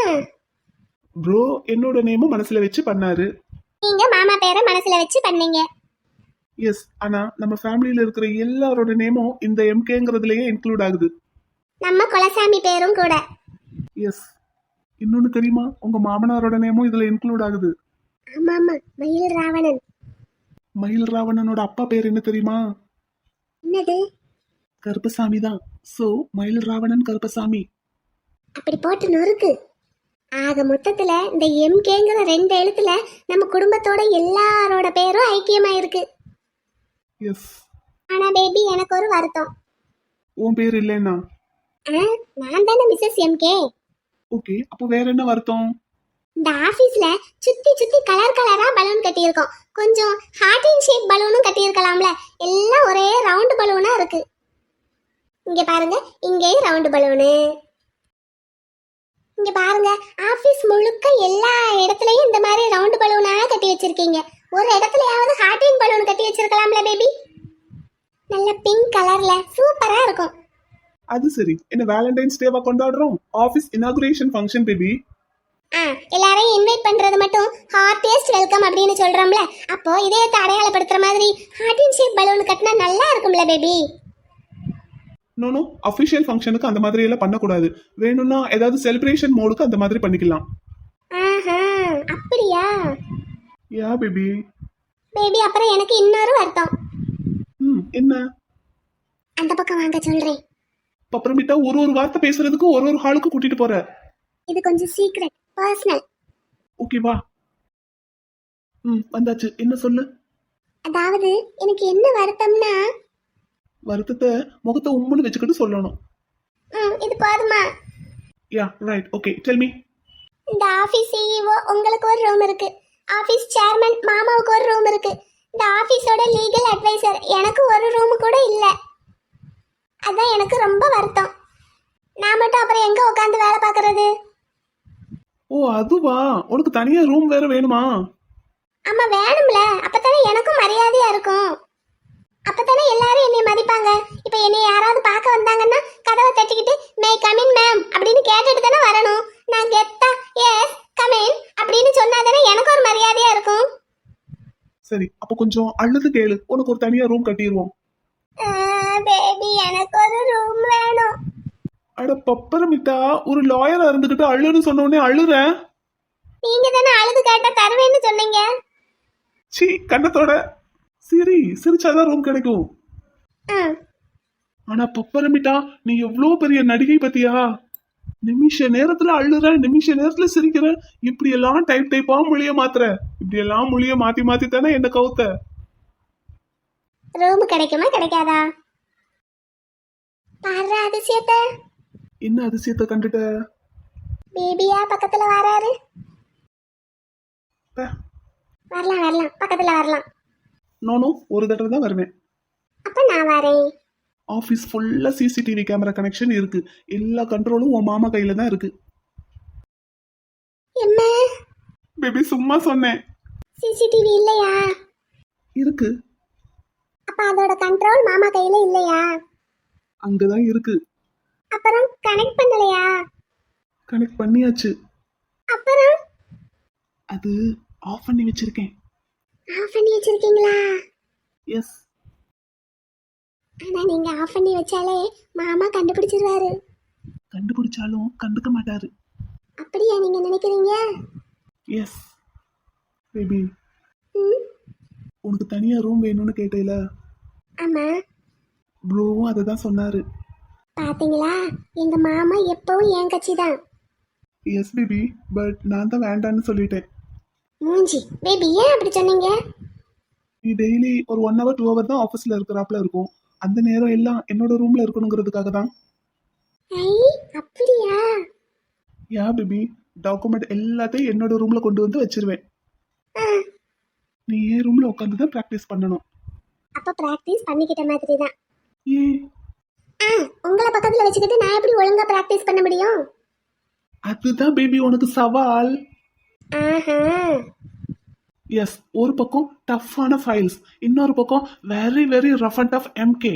ப்ரோ என்னோட நேமும் மனசுல வச்சு பண்ணாரு. நீங்க மாமா பேரை மனசுல வச்சு பண்ணீங்க. எஸ், ஆனா நம்ம ஃபேமிலியில இருக்கிற எல்லாரோட நேமும் இந்த எம்கேங்கிறதுலயே இன்க்ளூட் ஆகுது. நம்ம குலசாமி பேரும் கூட. எஸ், இன்னொன்னு தெரியுமா, உங்க மாமனாரோட நேமும் இதுல இன்க்ளூட் ஆகுது. ஆமா ஆமா, மயில் ராவணன். மயில் ராவணனோட அப்பா பேர் என்ன தெரியுமா? என்னது? கருப்பசாமி தான். சோ மயில் ராவணன் கருப்பசாமி. அப்படி போட்டு நொறுக்கு. ஆக மொத்தத்துல இந்த எம்கேங்கிற 2 எழுத்துல நம்ம குடும்பத்தோட எல்லாரோட பேரும் ஐக்கியமா இருக்கு. எஸ். ஆனா பேபி எனக்கு ஒரு வருத்தம். உன் பேர் இல்லைன்னா? நான் தானே மிஸ்ஸஸ் எம்கே. ஓகே, அப்போ வேற என்ன வருத்தம்? இந்த ஆபீஸ்ல சுத்தி சுத்தி கலர் கலரா பலூன் கட்டியிருக்கோம். கொஞ்சம் ஹார்ட் இன் ஷேப் பலூனும் கட்டியிருக்கலாம்ல. எல்லாம் ஒரே ரவுண்ட் பலூனா இருக்கு. இங்க பாருங்க, இங்கேயும் ரவுண்ட் பலூனு. இங்க பாருங்க, ஆபீஸ் முழுக்க எல்லா இடத்துலயும் இந்த மாதிரி ரவுண்ட் பலூனா கட்டி வச்சிருக்கீங்க. ஒரு இடத்துலயாவது ஹார்ட் இன் பலூன் கட்டி வச்சிருக்கலாம்ல பேபி. நல்ல பிங்க் கலர்ல சூப்பரா இருக்கும். அது சரி, என்ன வேலண்டைன்ஸ் டேவா கொண்டாடுறோம்? Office inauguration function baby. எல்லாரையும் இன்வைட் பண்றது மட்டும் ஹார்ட்டியஸ்ட் வெல்கம் அப்படின்னு சொல்றோம்ல. அப்போ இதயத்தை அடையாளப்படுத்துற மாதிரி ஹார்ட் இன் ஷேப் பலூன் கட்டினா நல்லா இருக்கும்ல பேபி. நோ அஃபிஷியல் ஃபங்க்ஷனுக்கு அந்த மாதிரி எல்லாம் பண்ணக்கூடாது. வேணும்னா ஏதாவது செலிப்ரேஷன் மோடுக்கு அந்த மாதிரி பண்ணிக்கலாம். ஆஹா, அப்படியா? யா பேபி. பேபி அப்புறம் எனக்கு இன்னொரு வருத்தம். என்ன? அந்த பக்கம் வாங்க சொல்றேன். அப்புறமேட்டா ஒரு வார்த்தை பேசுறதுக்கு ஒரு ஹாலுக்கு கூட்டிட்டு போற. இது கொஞ்சம் சீக்ரெட், பர்சனல். ஓகேவா? வந்தாச்சு, என்ன சொல்லு. அதாவது எனக்கு என்ன வருத்தம்னா, வருத்தத்தை முகத்தை உம்முன்னு வச்சுக்கிட்டு சொல்லணும். இது போதுமா? Yeah right, okay, tell me. இந்த ஆபீஸ் சிஇஓ உங்களுக்கு ஒரு ரூம் இருக்கு. ஆபீஸ் சேர்மன் மாமாவுக்கு இருக்கு. இந்த ஆபீஸோட லீகல் அட்வைசர் எனக்கு ஒரு ரூம் கூட இல்ல. அதான் எனக்கு ரொம்ப வருத்தம். நான் மட்டும் அப்புறம் எங்க உட்காந்து வேலை பார்க்கறது? ஓ அதுவா, உனக்கு தனியா ரூம் வேற வேணுமா? ஆமா வேணும்ல, அப்பதானே எனக்கும் மரியாதையா இருக்கும். அப்பதானே எல்லாரும் என்னை மதிப்பாங்க. இப்ப என்னை யாராவது பார்க்க வந்தாங்கன்னா கதவை தட்டிக்கிட்டு மே கமின் மேம் அப்படின்னு கேட்டுட்டு தானே வரணும். நான் கெத்தா எஸ் கமின் அப்படின்னு சொன்னாதானே எனக்கு ஒரு மரியாதையா இருக்கும். சரி, அப்ப கொஞ்சம் அழுது கேளு, உனக்கு ஒரு தனியா ரூம் கட்டிடுவோம். பேபி எனக்கு ஒரு ரூம் வேணும். அட பப்பரமிட்டா, ஒரு லாயரா இருந்துகிட்டு அழுன்னு சொன்ன உடனே அழுற? நீங்க தானே அழுது கேட்டா தருவேன்னு சொன்னீங்க. சீ கண்ணத்தோட. சரி, சிரிச்சாதான் ரூம் கிடைக்கும். ஆனா பப்பரமிட்டா, நீ எவ்வளவு பெரிய நடிகை பத்தியா? நிமிஷ நேரத்துல அழுற, நிமிஷ நேரத்துல சிரிக்கிற, இப்படி எல்லாம் டைப்பா மொழிய மாத்துற. இப்படி எல்லாம் மொழிய மாத்தி மாத்தி தானே என்ன கவுத்த. ரூம் கிடைக்குமா கிடைக்காதா? பாரு அதிசயத்தை. என்ன அதிசயத்தை கண்டுட்ட? பேபியா பக்கத்துல வராரு. பே. வரலாம் வரலாம், பக்கத்துல வரலாம். நானும் ஒரு தடவை தான் வருவேன். அப்ப நான் வரேன். ஆபீஸ் ஃபுல்லா சிசிடிவி கேமரா கனெக்ஷன் இருக்கு. எல்லா கண்ட்ரோலும் உன் மாமா கையில தான் இருக்கு. என்ன பேபி சும்மா சொன்னேன். சிசிடிவி இல்லையா? இருக்கு. அப்ப அதோட கண்ட்ரோல் மாமா கையில இல்லையா? அங்கதான் இருக்கு. அப்புறம் கனெக்ட் பண்ணலையா? கனெக்ட் பண்ணியாச்சு. அப்புறம் அது ஆஃப் பண்ணி வச்சிருக்கேன். ஆஃப் பண்ணி வச்சிருக்கீங்களா? எஸ். ஆனா நீங்க ஆஃப் பண்ணி வச்சாலே மாமா கண்டுபிடிச்சிருவாரு. கண்டுபிடிச்சாலும் கண்டுக்க மாட்டாரு. அப்படியா நீங்க நினைக்கிறீங்க? எஸ். பேபி, ம், உனக்கு தனியா ரூம் வேணும்னு கேட்டேல, ஆமா. ப்ரோவும் அதை தான் சொன்னாரு. பாத்தீங்களா, எங்க மாமா எப்பவும் என் கட்சி தான். எஸ் பேபி, பட் நான் தான் வேண்டான்னு சொல்லிட்டேன். மூஞ்சி பேபி, ஏன் அப்படி சொன்னீங்க? நீ டெய்லி ஒரு 1 hour 2 hour தான் ஆஃபீஸில் இருக்கிறாப்புல இருக்கும். அந்த நேரம் எல்லாம் என்னோட ரூம்ல இருக்கணுங்கிறதுக்காக தான். ஐ அப்படியா? யா பேபி, டாக்குமெண்ட் எல்லாத்தையும் என்னோட ரூம்ல கொண்டு வந்து வச்சிருவேன். ஆ, நீ என் ரூம்ல உட்காந்து தான் ப்ராக்டிஸ் பண்ணணும். அப்ப பிராக்டிஸ் பண்ணிக்கிட்ட மாதிரி தான். ஏன்? உங்களை பக்கத்துல வச்சுக்கிட்டு நான் எப்படி ஒழுங்கா பிராக்டிஸ் பண்ண முடியும்? அதுதான் பேபி உனக்கு சவால். ஆஹா, எஸ், ஒரு பக்கம் டஃப்பான ஃபைல்ஸ், இன்னொரு பக்கம் very very rough and tough MK.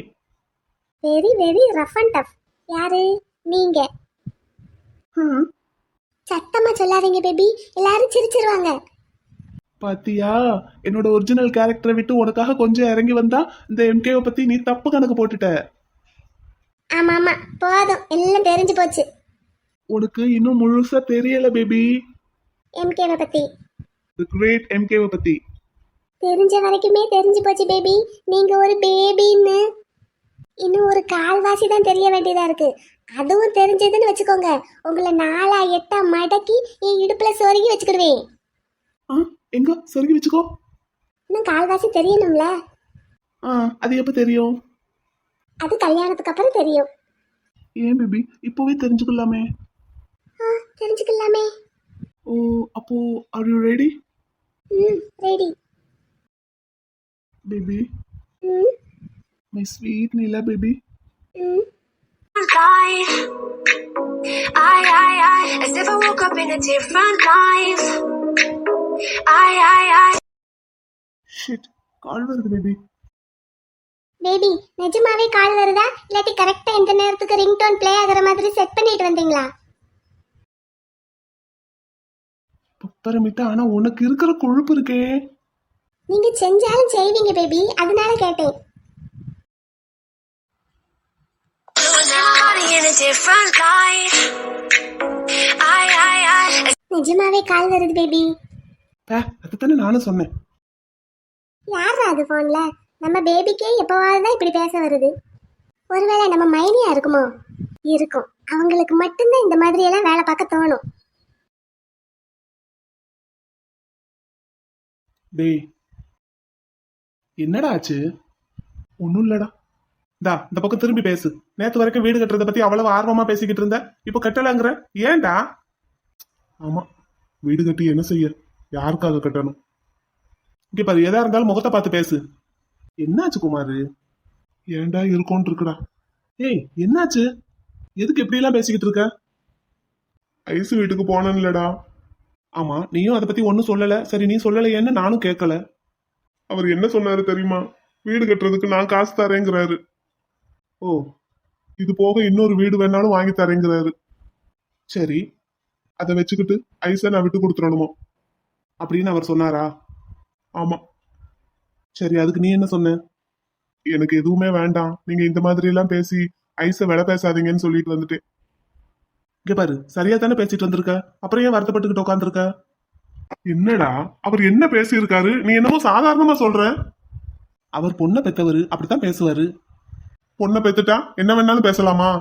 Very very rough and tough. யாரு நீங்க? சத்தமா சொல்லாதீங்க பேபி, எல்லாரும் சிரிச்சிருவாங்க. பாத்தியா, என்னோட ஒரிஜினல் கேரக்டரை விட்டு உனக்காக கொஞ்சம் இறங்கி வந்தா இந்த எம்கேவை பத்தி நீ தப்பு கணக்கு போட்டுட்ட. ஆமா ஆமா, போதும், எல்லாம் தெரிஞ்சு போச்சு. உனக்கு இன்னும் முழுசா தெரியல பேபி. எம்கேவை பத்தி தி கிரேட் எம்கேவை பத்தி தெரிஞ்ச வரைக்குமே தெரிஞ்சு போச்சு பேபி. நீங்க ஒரு பேபின்னு. இன்னும் ஒரு கால்வாசி தான் தெரிய வேண்டியதா இருக்கு. அதுவும் தெரிஞ்சதுன்னு வச்சுக்கோங்க, உங்களை 4 8 மடக்கி என் இடுப்புல சொருகி வச்சுக்கிடுவேன். எங்க சொருகி வச்சுக்கோ. இன்னும் கால்வாசி தெரியணும்ல. அது எப்ப தெரியும்? அது கல்யாணத்துக்கு அப்புறம் தெரியும். ஏன் பேபி, இப்போவே தெரிஞ்சுக்கலாமே. தெரிஞ்சுக்கலாமே. ஓ, அப்போ are you ready? Ready. Baby, my sweet Neela baby. Life. I, as if I woke up in a different life. I. Shit, call வருது பேபி. பேபி, நிஜமாவே கால் வருதா இல்லாட்டி கரெக்டா இந்த நேரத்துக்கு ரிங்டோன் ப்ளே ஆகுற மாதிரி செட் பண்ணிட்டு வந்தீங்களா? பப்பரமிட்டா, ஆனா உனக்கு இருக்கிற கொழுப்பு இருக்கே. நீங்க செஞ்சாலும் செய்வீங்க பேபி, அதனால கேட்டேன். In a different life. I. நிஜமாவே கால் வருது பேபி. அதுதானே நானும் சொன்னேன். யாரா அது போன்ல? நம்ம பேபிக்கே எப்பவாவது தான் இப்படி பேச வருது. ஒருவேளை நம்ம மைனியா இருக்குமோ? இருக்கும். அவங்களுக்கு மட்டும்தான் இந்த மாதிரி எல்லாம் வேலை பார்க்க தோணும். டேய், என்னடா ஆச்சு? ஒன்னும் இல்லடா. இந்த பக்கம் திரும்பி பேசு. நேத்து வரைக்கும் வீடு கட்டுறத பத்தி அவ்வளவு ஆர்வமா பேசிக்கிட்டு இருந்த, இப்ப கட்டலங்கிற. ஏன்டா? ஆமா, வீடு கட்டி என்ன செய்ய? யாருக்காக கட்டணும்? இங்க பாரு, எதா இருந்தாலும் முகத்தை பார்த்து பேசு. என்னாச்சு குமாரு? ஏன்டா இருக்கோன்னு இருக்குடா. ஏய், என்னாச்சு? எதுக்கு இப்படி எல்லாம் பேசிக்கிட்டு இருக்க? ஐசு வீட்டுக்கு போனேன்லடா. ஆமா, நீயும் அதை பத்தி ஒன்னும் சொல்லல. சரி, நீ சொல்லலையேன்னு நானும் கேட்கல. அவர் என்ன சொன்னாரு தெரியுமா? வீடு கட்டுறதுக்கு நான் காசு தரேங்கிறாரு. ஓ, இது போக இன்னொரு வீடு வேணாலும் வாங்கி தரேங்கிறாரு. சரி. அதை வச்சுக்கிட்டு ஐசை நான் விட்டு கொடுத்துடணுமா? அப்படின்னு அவர் சொன்னாரா? ஆமா. சரி, அதுக்கு நீ என்ன சொன்ன? எனக்கு எதுவுமே வேண்டாம், நீங்க இந்த மாதிரி எல்லாம் பேசி ஐசை விலை பேசாதீங்கன்னு சொல்லிட்டு வந்துட்டேன். இங்க பாரு, சரியா தானே பேசிட்டு வந்திருக்க. அப்புறம் ஏன் வருத்தப்பட்டுக்கிட்டு உட்காந்துருக்க? என்னடா அவர் என்ன பேசியிருக்காரு? நீ என்னமோ சாதாரணமா சொல்ற. அவர் பொண்ணை பெத்தவரு, அப்படித்தான் பேசுவாரு. பொண்ணை பெத்துட்டா என்ன வேணாலும் பேசலாமா?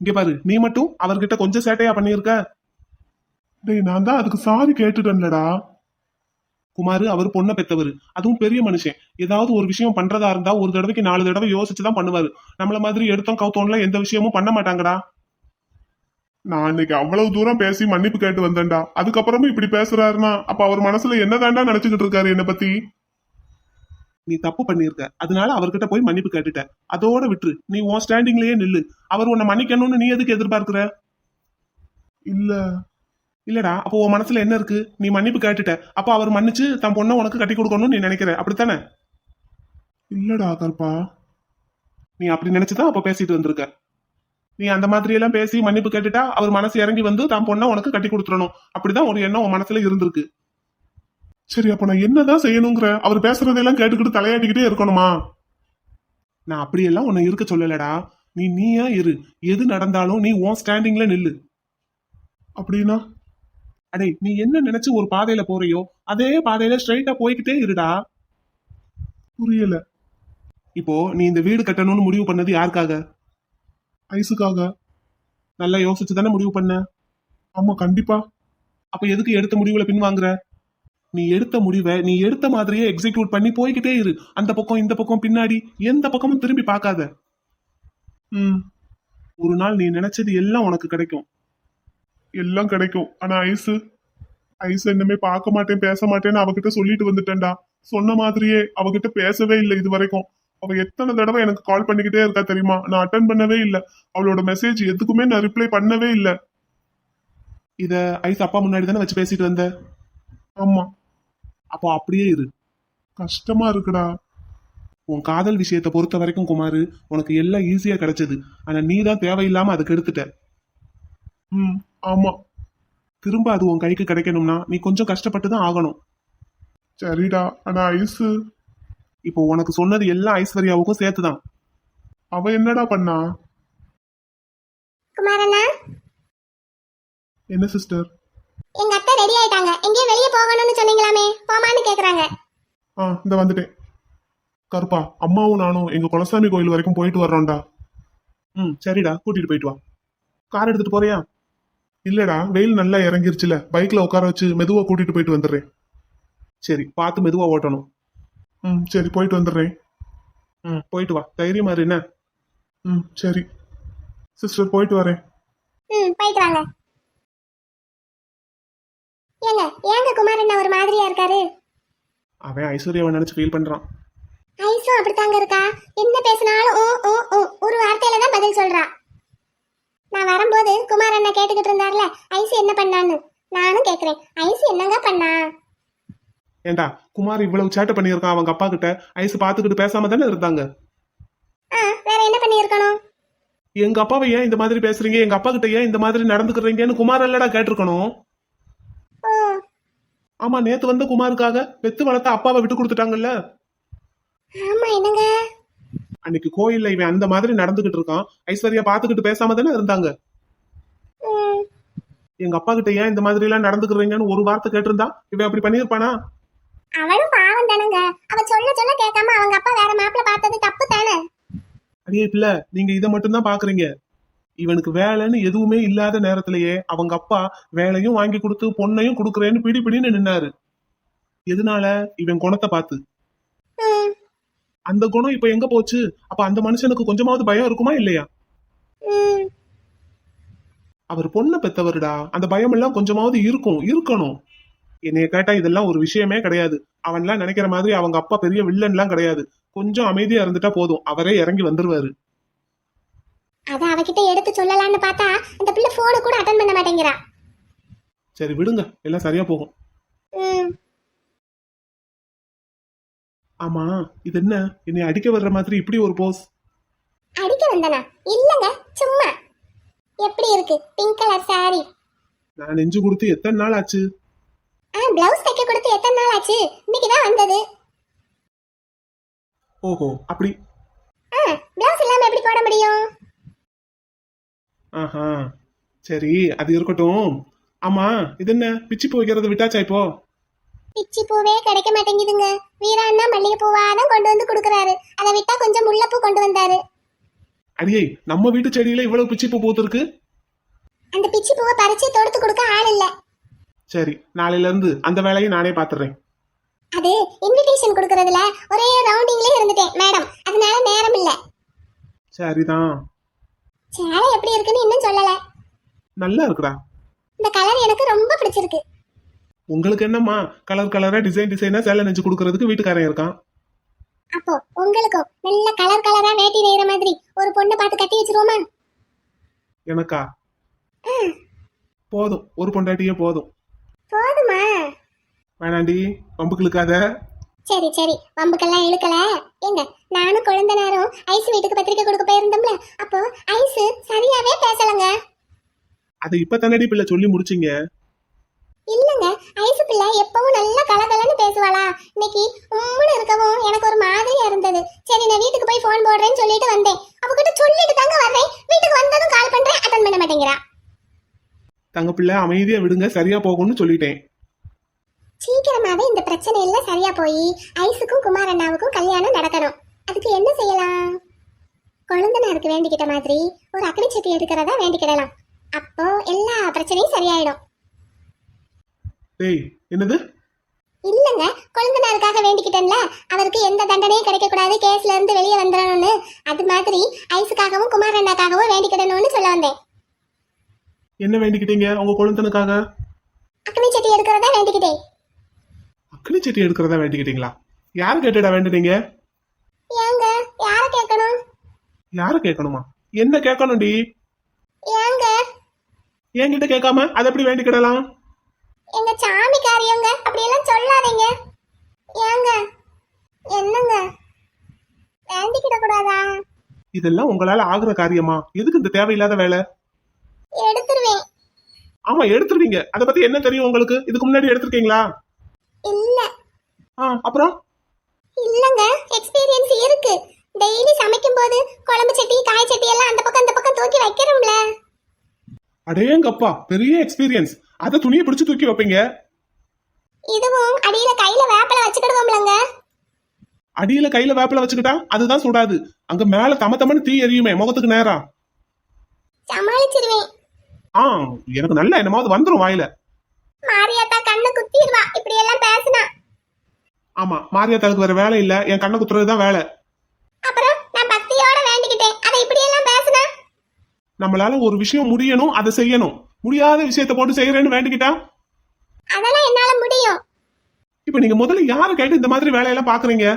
இங்க பாரு, நீ மட்டும் அவர்கிட்ட கொஞ்சம் சேட்டையா பண்ணியிருக்க. டேய், நான் தான் அதுக்கு சாரி கேட்டுட்டேன்லடா. குமாரு, அவர் பொண்ணை பெத்தவரு, அதுவும் பெரிய மனுஷன். ஏதாவது ஒரு விஷயம் பண்றதா இருந்தா ஒரு தடவைக்கு 4 தடவை யோசிச்சுதான் பண்ணுவாரு. நம்மள மாதிரி எடுத்தோம் கவுத்தோம்ல எந்த விஷயமும் பண்ண மாட்டாங்கடா. நான் இன்னைக்கு அவ்வளவு தூரம் பேசி மன்னிப்பு கேட்டு வந்தேன்டா. அதுக்கப்புறமும் இப்படி பேசுறாருன்னா அப்ப அவர் மனசுல என்னதான்டா நினைச்சுக்கிட்டு இருக்காரு என்ன பத்தி? நீ தப்பு பண்ணியிருக்க, அதனால அவர்கிட்ட போய் மன்னிப்பு கேட்டுட்ட. அதோட விட்டுரு, நீ உன் ஸ்டாண்டிங்லயே நில்லு. அவர் உன்னை மன்னிக்கணும்னு நீ எதுக்கு எதிர்பார்க்கிற? இல்ல இல்லடா, அப்போ உன் மனசுல என்ன இருக்கு? நீ மன்னிப்பு கேட்டுட்ட, அப்ப அவர் மன்னிச்சு தன் பொண்ணை உனக்கு கட்டி கொடுக்கணும்னு நீ நினைக்கிற, அப்படித்தானே? இல்லடா கருப்பா. நீ அப்படி நினைச்சுதான் அப்ப பேசிட்டு வந்திருக்க. நீ அந்த மாதிரி எல்லாம் பேசி மன்னிப்பு கேட்டுட்டா அவர் மனசு இறங்கி வந்து தான் பொண்ணை உனக்கு கட்டி கொடுத்துடணும், அப்படிதான் ஒரு எண்ணம் உன் மனசுல இருந்திருக்கு. சரி, அப்ப நான் என்னதான் செய்யணுங்கிற? அவர் பேசுறதெல்லாம் கேட்டுக்கிட்டு தலையாட்டிக்கிட்டே இருக்கணுமா? நான் அப்படியெல்லாம் உன்னை இருக்க சொல்லலடா. நீயா இரு. எது நடந்தாலும் நீ உன் ஸ்டாண்டிங்ல நில்லு. அப்படின்னா அடே, நீ என்ன நினைச்சு ஒரு பாதையில போறியோ அதே பாதையில ஸ்ட்ரைட்டா போய்கிட்டே இருடா. புரியல. இப்போ நீ இந்த வீடு கட்டணும்னு முடிவு பண்ணது யாருக்காக? ஐசுக்காக. நல்லா யோசிச்சு தானே முடிவு பண்ண. ஆமா, கண்டிப்பா. அப்ப எதுக்கு எடுத்த முடிவுல பின்வாங்குற? நீ எடுத்த முடிவை நீ எடுத்த மாதிரியே எக்ஸிக்யூட் பண்ணி போய்கிட்டே இரு. அந்த பக்கம் இந்த பக்கம் பின்னாடி எந்த பக்கமும் திரும்பி பார்க்காத. ஒரு நாள் நீ நினைச்சது எல்லாம் உனக்கு கிடைக்கும். எல்லாம் கிடைக்கும். ஆனா ஐசு இன்னுமே பார்க்க மாட்டேன் பேச மாட்டேன்னு அவகிட்ட சொல்லிட்டு வந்துட்டேன்டா. சொன்ன மாதிரியே அவகிட்ட பேசவே இல்லை இது வரைக்கும். அவ எத்தனை தடவை எனக்கு கால் பண்ணிக்கிட்டே இருக்கா தெரியுமா? நான் அட்டன் பண்ணவே இல்லை. அவளோட மெசேஜ் எதுக்குமே நான் ரிப்ளை பண்ணவே இல்லை. இத ஐஸ் அப்பா முன்னாடி தானே வச்சு பேசிட்டு வந்த. ஆமா. அப்போ அப்படியே இரு. கஷ்டமா இருக்குடா. உன் காதல் விஷயத்தை பொறுத்த வரைக்கும் குமாரு, உனக்கு எல்லாம் ஈஸியா கிடைச்சது. ஆனா நீ தான் தேவையில்லாம அதை கெடுத்துட்ட. ஆமா. திரும்ப அது உன் கைக்கு கிடைக்கணும்னா நீ கொஞ்சம் கஷ்டப்பட்டு தான் ஆகணும். சரிடா. ஆனா ஐசு இப்போ உனக்கு சொன்னது எல்லாம் ஐஸ்வர்யாவுக்கும் சேர்த்துதான். அவ என்னடா பண்ணா? குமாரண்ணா, என்ன சிஸ்டர்? எங்க அத்தை ரெடி ஆயிட்டாங்க. எங்கேயும் வெளியே போகணும்னு சொன்னீங்களாமே, போமான்னு கேக்குறாங்க. இந்த வந்துட்டேன். கருப்பா, அம்மாவும் நானும் எங்க குலசாமி கோயில் வரைக்கும் போயிட்டு வர்றோம்டா. சரிடா, கூட்டிட்டு போயிட்டு வா. கார் எடுத்துட்டு போறியா? இல்லடா, வெயில் நல்லா இறங்கிருச்சுல, பைக்ல உட்கார வச்சு மெதுவா கூட்டிட்டு போயிட்டு வந்துடுறேன். சரி, பார்த்து மெதுவா ஓட்டணும். சரி, போயிட்டு வந்துடுறேன். போயிட்டு வா, தைரியமா இரு என்ன. சரி சிஸ்டர், போயிட்டு வரேன். போயிட்டு வாங்க. ஏங்க குமாரண்ணா ஒரு மாதிரியா இருக்காரு? அவன் ஐஸ்வர்யாவை நினைச்சு ஃபீல் பண்றான். ஐசும் அப்படித்தாங்க இருக்கா. என்ன பேசினாலும் ஓ ஓ ஓ ஒரு வார்த்தையில தான் பதில் சொல்றா. நான் வரும்போது குமார் அண்ணா கேட்டுக்கிட்டு இருந்தார்ல ஐசு என்ன பண்ணான்னு, நானும் கேக்குறேன் ஐசு என்னங்க பண்ணா. ஏண்டா, குமார் இவ்வளவு சேட்டை பண்ணியிருக்கான் அவங்க அப்பா கிட்ட. ஐஸ் பாத்துக்கிட்டு பேசாம தானே இருந்தாங்க. வேற என்ன பண்ணியிருக்கணும்? எங்க அப்பாவை ஏன் இந்த மாதிரி பேசுறீங்க, எங்க அப்பா கிட்ட ஏன் இந்த மாதிரி நடந்துக்கிறீங்கன்னு குமார் இல்லடா கேட்டிருக்கணும். ஆமா, நேத்து வந்த குமாருக்காக பெத்து வளர்த்த அப்பாவை விட்டு கொடுத்துட்டாங்கல்ல. ஆமா, என்னங்க அன்னைக்கு கோயில்ல இவன் அந்த மாதிரி நடந்துகிட்டு இருக்கான். ஐஸ்வர்யா பாத்துக்கிட்டு பேசாம தானே இருந்தாங்க. எங்க அப்பா கிட்ட ஏன் இந்த மாதிரி எல்லாம் நடந்துக்கிறீங்கன்னு ஒரு வார்த்தை கேட்டிருந்தா இவன் அப்படி பண்ணிருப்பானா? அவளும் பாவம் தானங்க. அவ சொல்ல சொல்ல கேட்காம அவங்க அப்பா வேற மாப்பிள்ள பார்த்தது தப்பு தானே. அடியே பிள்ளை, நீங்க இதை மட்டும் தான் பாக்குறீங்க. இவனுக்கு வேலைன்னு எதுவுமே இல்லாத நேரத்திலேயே அவங்க அப்பா வேலையும் வாங்கி கொடுத்து பொண்ணையும் கொடுக்குறேன்னு பிடின்னு நின்னாரு. எதனால? இவன் குணத்தை பார்த்து. அந்த குணம் இப்ப எங்க போச்சு? அப்ப அந்த மனுஷனுக்கு கொஞ்சமாவது பயம் இருக்குமா இல்லையா? அவர் பொண்ணை பெத்தவருடா, அந்த பயம் எல்லாம் கொஞ்சமாவது இருக்கணும். என்னைய கேட்டா இதெல்லாம் ஒரு விஷயமே கிடையாது. அவன்லாம் நினைக்கிற மாதிரி அவங்க அப்பா பெரிய வில்லன்லாம் கிடையாது. கொஞ்சம் அமைதியா இருந்துட்டா போதும், அவரே இறங்கி வந்துருவாரு. அத அவகிட்ட எடுத்து சொல்லலாம்னு பார்த்தா அந்த பிள்ளை போனை கூட அட்டன் பண்ண மாட்டேங்கிறா. சரி விடுங்க, எல்லாம் சரியா போகும். ம், ஆமா, இது என்ன என்னை அடிக்க வர்ற மாதிரி இப்படி ஒரு போஸ்? அடிக்க வந்தனா? இல்லங்க, சும்மா. எப்படி இருக்கு பிங்க் கலர் சாரி? நான் நெஞ்சு கொடுத்து எத்தனை நாள் ஆச்சு? பிளவுஸ் தைக்க கொடுத்து எத்தனை நாள் ஆச்சு? இன்னைக்கு தான் வந்தது. ஓஹோ, அப்படி. பிளவுஸ் இல்லாம எப்படி போட முடியும்? ஆஹா, சரி அது இருக்கட்டும். ஆமா, இது என்ன பிச்சி பூ வைக்கிறது விட்டாச்சா இப்போ? பிச்சி பூவே கிடைக்க மாட்டேங்குதுங்க. வீராண்ணா மல்லிகை பூவாதான் கொண்டு வந்து கொடுக்கறாரு. அதை விட்டா கொஞ்சம் முல்லைப்பூ கொண்டு வந்தாரு. அடியே, நம்ம வீட்டு செடியில இவ்வளவு பிச்சி பூ பூத்திருக்கு. அந்த பிச்சி பூவை பறிச்சு தொடுத்து கொடுக்க ஆள் இல்ல. சரி, நாளையில இருந்து அந்த வேலையை நானே பாத்துறேன். அது இன்விடேஷன் கொடுக்கறதுல ஒரே ரவுண்டிங்லயே இருந்துட்டேன் மேடம், அதனால நேரம் இல்ல. சரிதான். சேலை எப்படி இருக்குன்னு இன்னும் சொல்லல. நல்லா இருக்குடா. இந்த கலர் எனக்கு ரொம்ப பிடிச்சிருக்கு. உங்களுக்கு என்னம்மா, கலர் கலரா டிசைன் டிசைனா சேலை நெஞ்சு கொடுக்கறதுக்கு வீட்டுக்காரன் இருக்கான். அப்போ உங்களுக்கும் நல்ல கலர் கலரா வேட்டி நெய்யற மாதிரி ஒரு பொண்ணை பார்த்து கட்டி வச்சிருவோமா? எனக்கா? போதும், ஒரு பொண்டாட்டியே போதும். போதுமா? வேணாண்டி, வம்புக்கு இழுக்காத. சரி சரி, வம்புக்கெல்லாம் இழுக்கல. எங்க நானும் குழந்தை நேரம் ஐஸ் வீட்டுக்கு பத்திரிக்கை கொடுக்க போயிருந்தோம்ல, அப்போ ஐஸ் சரியாவே பேசலங்க. அதை இப்ப தானடி பிள்ளை சொல்லி முடிச்சிங்க. இல்லங்க, ஐஸ் பிள்ளை எப்பவும் நல்லா கலகலன்னு பேசுவாளா, இன்னைக்கு உம்முன்னு இருக்கவும் எனக்கு ஒரு மாதிரியா இருந்தது. சரி நான் வீட்டுக்கு போய் போன் போடுறேன்னு சொல்லிட்டு வந்தேன். அவகிட்ட சொல்லிட்டு தாங்க வர்றேன். வீட்டுக்கு வந்ததும் கால் பண்றேன், அட்டன் பண்ண மாட்டேங்கிறா. தங்க பிள்ளை அமைதியா விடுங்க, சரியா போகும்னு சொல்லிட்டேன். சீக்கிரமாவே இந்த பிரச்சனை எல்லாம் சரியா போய் ஐஸுக்கும் குமார் அண்ணாவுக்கும் கல்யாணம் நடக்கணும். அதுக்கு என்ன செய்யலாம்? கொழுந்தனாருக்கு வேண்டிக்கிட்ட மாதிரி ஒரு அக்னி சட்டி எடுக்கிறதா வேண்டிக்கிடலாம். அப்போ எல்லா பிரச்சனையும் சரியாயிடும். டேய், என்னது? இல்லங்க, கொழுந்தனாருக்காக வேண்டிக்கிட்டேன்ல, அவருக்கு எந்த தண்டனையும் கிடைக்க கூடாது, கேஸ்ல இருந்து வெளியே வந்துடணும்னு. அது மாதிரி ஐஸுக்காகவும் குமார் அண்ணாக்காகவும் வேண்டிக்கிடணும்னு சொல்ல வந்தேன். என்ன வேண்டிக்கிட்டீங்க உங்க கொழுந்தனுக்காக? அக்னி சட்டி எடுக்கிறதா வேண்டிக்கிட்டேன். அக்னி சட்டி எடுக்கிறதா வேண்டிக்கிட்டீங்களா? யாரு கேட்டுடா வேண்டுனீங்க? ஏங்க யார கேட்கணும்? யாரு கேட்கணுமா? என்ன கேட்கணும்டி? ஏங்க என்கிட்ட கேட்காம அதை எப்படி வேண்டிக்கிடலாம்? எங்க சாமி காரியங்க, அப்படியெல்லாம் சொல்லாதீங்க. ஏங்க என்னங்க வேண்டிக்கிட கூடாதா? இதெல்லாம் உங்களால ஆகுற காரியமா? எதுக்கு இந்த தேவையில்லாத வேலை? எடுத்துருவேன். ஆமா, எடுத்துருவீங்க. அதை பத்தி என்ன தெரியும் உங்களுக்கு? இதுக்கு முன்னாடி எடுத்திருக்கீங்களா? இல்ல அப்புறம்? இல்லங்க, எக்ஸ்பீரியன்ஸ் இருக்கு. டெய்லி சமைக்கும் போது குழம்பு சட்டி காய் சட்டி எல்லாம் அந்த பக்கம் தூக்கி வைக்கிறோம்ல. அடேங்கப்பா, பெரிய எக்ஸ்பீரியன்ஸ். அத துணியை பிடிச்சு தூக்கி வைப்பீங்க. இதுவும் அடியில கையில வேப்பல வச்சுக்கிடுவோம்லங்க. அடியில கையில வேப்பில வச்சுக்கிட்டா அதுதான் சுடாது. அங்க மேல தமன்னு தீ எரியுமே முகத்துக்கு நேரா. சமாளிச்சிருவேன். எனக்கு நல்ல என்னமாவது வந்துரும் வாயில. மாரியாத்தா கண்ணு குத்திடுவா இப்படி எல்லாம் பேசினா. ஆமா, மாரியாத்தாளுக்கு வேற வேலை இல்ல, என் கண்ணை குத்துறதுதான் வேலை. அப்புறம் நான் பக்தியோட வேண்டிக்கிட்டேன், அதை இப்படி எல்லாம் பேசினா? நம்மளால ஒரு விஷயம் முடியணும், அதை செய்யணும். முடியாத விஷயத்தை போட்டு செய்யறேன்னு வேண்டிக்கிட்டா அதெல்லாம் என்னால முடியும். இப்ப நீங்க முதல்ல யார கேட்டு இந்த மாதிரி வேலையெல்லாம் பாக்குறீங்க?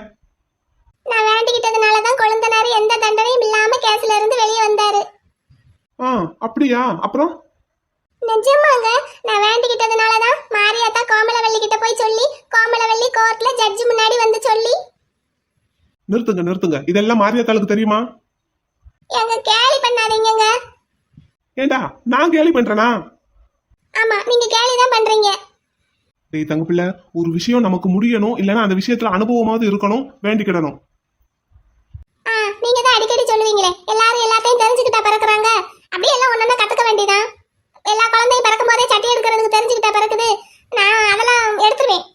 நான் வேண்டிக்கிட்டதுனாலதான் கொழுந்தனாரு எந்த தண்டனையும் இல்லாம கேஸ்ல இருந்து வெளியே வந்தாரு. அப்படியா? அப்புறம்? நிஜமாங்க, நான் வேண்டிக்கிட்டதுனாலதான் மாரியாத்தா கோமலவல்லி கிட்ட போய் சொல்லி கோமலவல்லி கோர்ட்ல ஜட்ஜி முன்னாடி வந்து சொல்லி. நிறுத்துங்க, இதெல்லாம் மாரியாத்தாளுக்கு தெரியுமா? எங்க கேலி பண்ணாதீங்கங்க. ஏண்டா நான் கேலி பண்றேனா? ஆமா, நீங்க கேலிதான் பண்றீங்க. டேய் தங்க பிள்ளை, ஒரு விஷயம் நமக்கு முடியணும், இல்லைன்னா அந்த விஷயத்துல அனுபவமாவது இருக்கணும், வேண்டிக்கிடணும். நீங்க தான் அடிக்கடி சொல்லுவீங்களே, எல்லாரும் எல்லாத்தையும் தெரிஞ்சுக்கிட்டா பிறக்குறாங்க. அப்படியே எல்லாம் ஒன்னொன்னா கத்துக்க வேண்டியதான். எல்லா குழந்தையும் பிறக்கும் போதே சட்டி எடுக்கிறதுக்கு தெரிஞ்சுக்கிட்டா பிறக்குது. நான் அதெல்லாம் எடுத்துருவேன்.